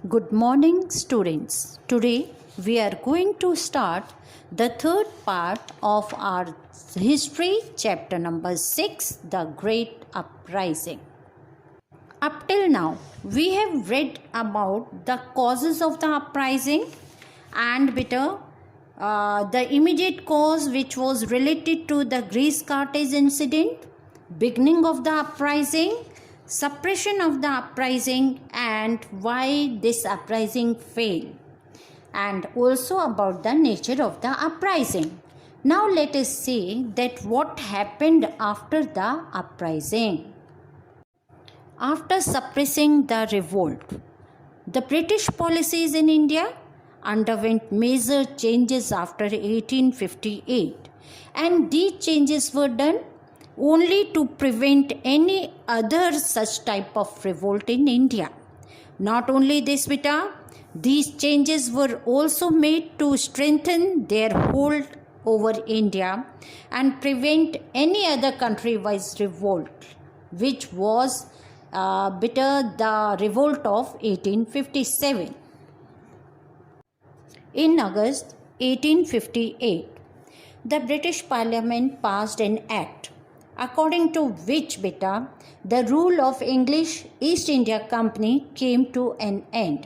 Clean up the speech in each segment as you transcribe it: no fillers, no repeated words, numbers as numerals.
Good morning, students. Today we are going to start the third part of our history, chapter number 6, The Great Uprising. Up till now, we have read about the causes of the uprising and the immediate cause which was related to the Greece-Carthage incident, beginning of the uprising, suppression of the uprising and why this uprising failed, and also about the nature of the uprising. Now let us see that what happened after the uprising. After suppressing the revolt, the British policies in India underwent major changes after 1858, and these changes were done only to prevent any other such type of revolt in India. Not only this, these changes were also made to strengthen their hold over India and prevent any other country-wise revolt, which was the revolt of 1857. In August 1858, the British Parliament passed an act according to which the rule of English East India Company came to an end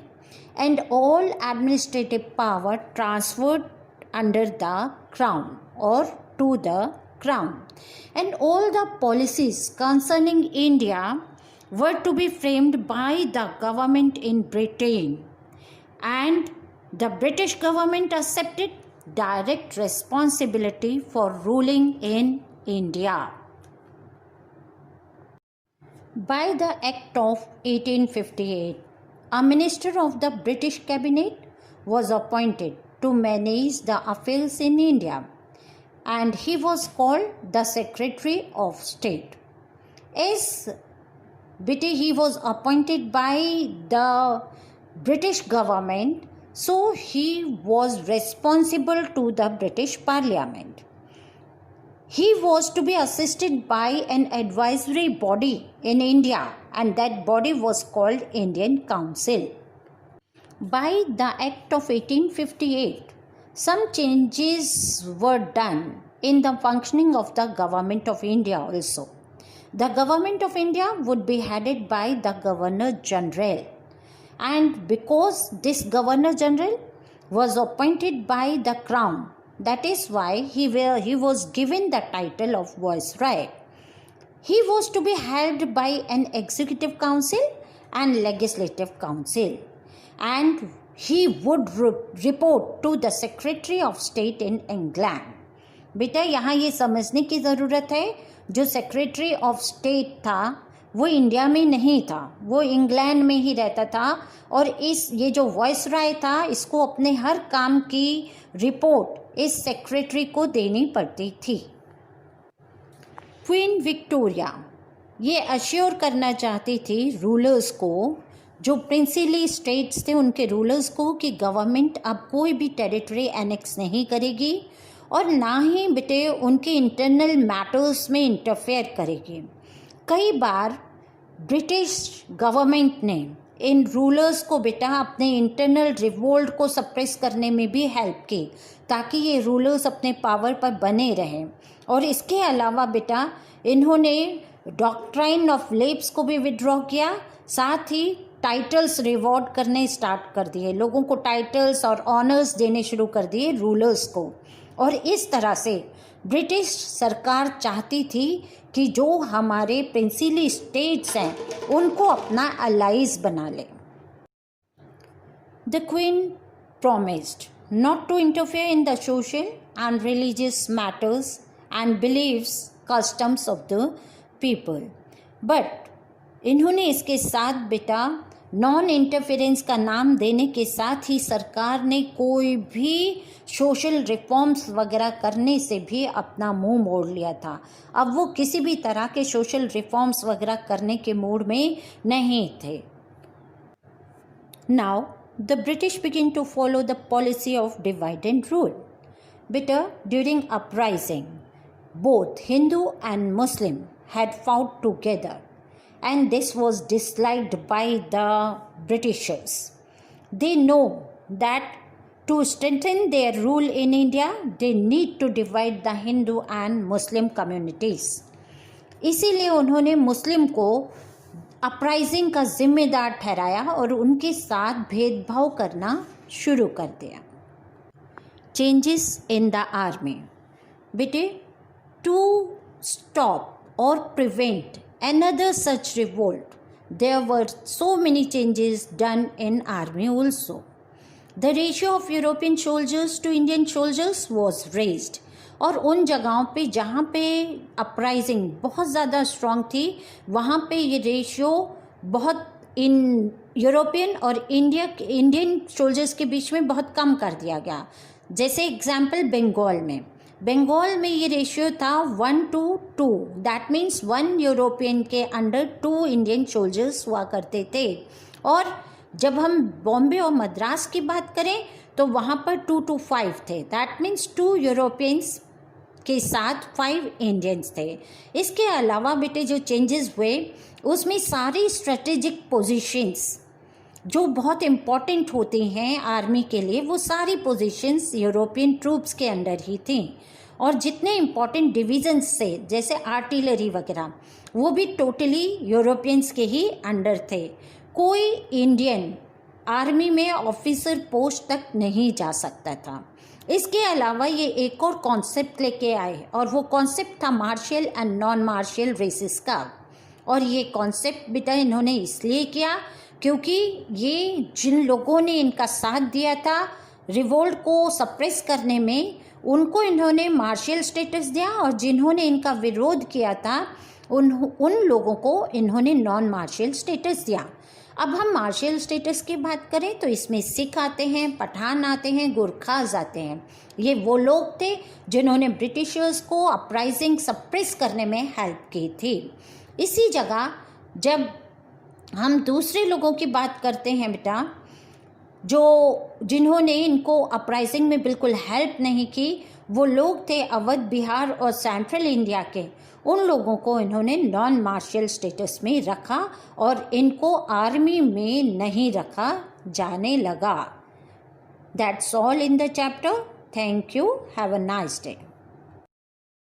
and all administrative power transferred under the Crown or to the Crown, and all the policies concerning India were to be framed by the government in Britain, and the British government accepted direct responsibility for ruling in India. By the Act of 1858, a minister of the British cabinet was appointed to manage the affairs in India, and he was called the Secretary of State. As he was appointed by the British government, so he was responsible to the British Parliament. He was to be assisted by an advisory body in India, and that body was called Indian Council. By the Act of 1858, some changes were done in the functioning of the Government of India also. The Government of India would be headed by the Governor General, and because this Governor General was appointed by the Crown, that is why he was given the title of Viceroy. He was to be held by an Executive Council and Legislative Council, and he would report to the Secretary of State in England. बेटा यहाँ ये समझने की ज़रूरत है, जो secretary of state था वो इंडिया में नहीं था, वो इंग्लैंड में ही रहता था, और ये जो वाइसराय था इसको अपने हर काम की रिपोर्ट इस सेक्रेटरी को देनी पड़ती थी. क्वीन विक्टोरिया ये अश्योर करना चाहती थी रूलर्स को, जो प्रिंसिली स्टेट्स थे उनके रूलर्स को, कि गवर्नमेंट अब कोई भी टेरिटरी एनेक्स नहीं करेगी और ना ही बेटे उनके इंटरनल मैटर्स में इंटरफेयर करेगी. कई बार ब्रिटिश गवर्नमेंट ने इन रूलर्स को बेटा अपने इंटरनल रिवोल्ट को सप्रेस करने में भी हेल्प की, ताकि ये रूलर्स अपने पावर पर बने रहें. और इसके अलावा बेटा इन्होंने डॉक्ट्राइन ऑफ लेप्स को भी विड्रॉ किया, साथ ही टाइटल्स रिवॉर्ड करने स्टार्ट कर दिए, लोगों को टाइटल्स और ऑनर्स देने शुरू कर दिए रूलर्स को. और इस तरह से ब्रिटिश सरकार चाहती थी कि जो हमारे प्रिंसिली स्टेट्स हैं उनको अपना अलाइज बना ले. The queen promised not to interfere in the social and religious matters and beliefs, customs of the people. But इन्होंने इसके साथ बेटा नॉन इंटरफेरेंस का नाम देने के साथ ही सरकार ने कोई भी सोशल रिफॉर्म्स वगैरह करने से भी अपना मुंह मोड़ लिया था. अब वो किसी भी तरह के सोशल रिफॉर्म्स वगैरह करने के मूड में नहीं थे. Now the British begin to follow the policy of divide and rule. बेटा during uprising both Hindu and Muslim had fought together, and this was disliked by the Britishers. They know that to strengthen their rule in India, they need to divide the Hindu and Muslim communities. इसीलिए उन्होंने मुस्लिम को uprising का जिम्मेदार ठहराया और उनके साथ भेदभाव करना शुरू कर दिया. Changes in the army. बेटे, टू स्टॉप और prevent another such revolt, there were so many changes done in army also. The ratio of European soldiers to Indian soldiers was raised. और उन जगहों पे जहाँ पे अपराइजिंग बहुत ज़्यादा स्ट्रॉन्ग थी, वहाँ पे ये रेशियो बहुत इन यूरोपियन और इंडियन सोल्जर्स के बीच में बहुत कम कर दिया गया. जैसे एग्जाम्पल बंगाल में ये रेशियो था 1:2. दैट मीन्स 1 यूरोपियन के अंडर 2 इंडियन सोल्जर्स हुआ करते थे. और जब हम बॉम्बे और मद्रास की बात करें तो वहाँ पर 2:5 थे. दैट मीन्स 2 यूरोपियंस के साथ 5 इंडियंस थे. इसके अलावा बेटे जो चेंजेस हुए उसमें सारी स्ट्रेटेजिक पोजीशंस जो बहुत इम्पॉर्टेंट होती हैं आर्मी के लिए, वो सारी पोजीशंस यूरोपियन ट्रूप्स के अंडर ही थी. और जितने इम्पॉर्टेंट डिवीजन्स से जैसे आर्टिलरी वगैरह, वो भी टोटली यूरोपियंस के ही अंडर थे. कोई इंडियन आर्मी में ऑफिसर पोस्ट तक नहीं जा सकता था. इसके अलावा ये एक और कॉन्सेप्ट लेके आए और वो कॉन्सेप्ट था martial and non martial races का. और ये कॉन्सेप्ट बेटा इन्होंने इसलिए किया क्योंकि ये जिन लोगों ने इनका साथ दिया था रिवोल्ट को सप्रेस करने में, उनको इन्होंने मार्शल स्टेटस दिया, और जिन्होंने इनका विरोध किया था उन लोगों को इन्होंने नॉन मार्शल स्टेटस दिया. अब हम मार्शल स्टेटस की बात करें तो इसमें सिख आते हैं, पठान आते हैं, गुरखाज आते हैं. ये वो लोग थे जिन्होंने ब्रिटिशर्स को अपराइजिंग सप्रेस करने में हेल्प की थी. इसी जगह जब हम दूसरे लोगों की बात करते हैं बेटा, जिन्होंने इनको अपराइजिंग में बिल्कुल हेल्प नहीं की, वो लोग थे अवध, बिहार और सेंट्रल इंडिया के. उन लोगों को इन्होंने नॉन मार्शल स्टेटस में रखा और इनको आर्मी में नहीं रखा जाने लगा. That's all in the chapter. Thank you. Have a nice day.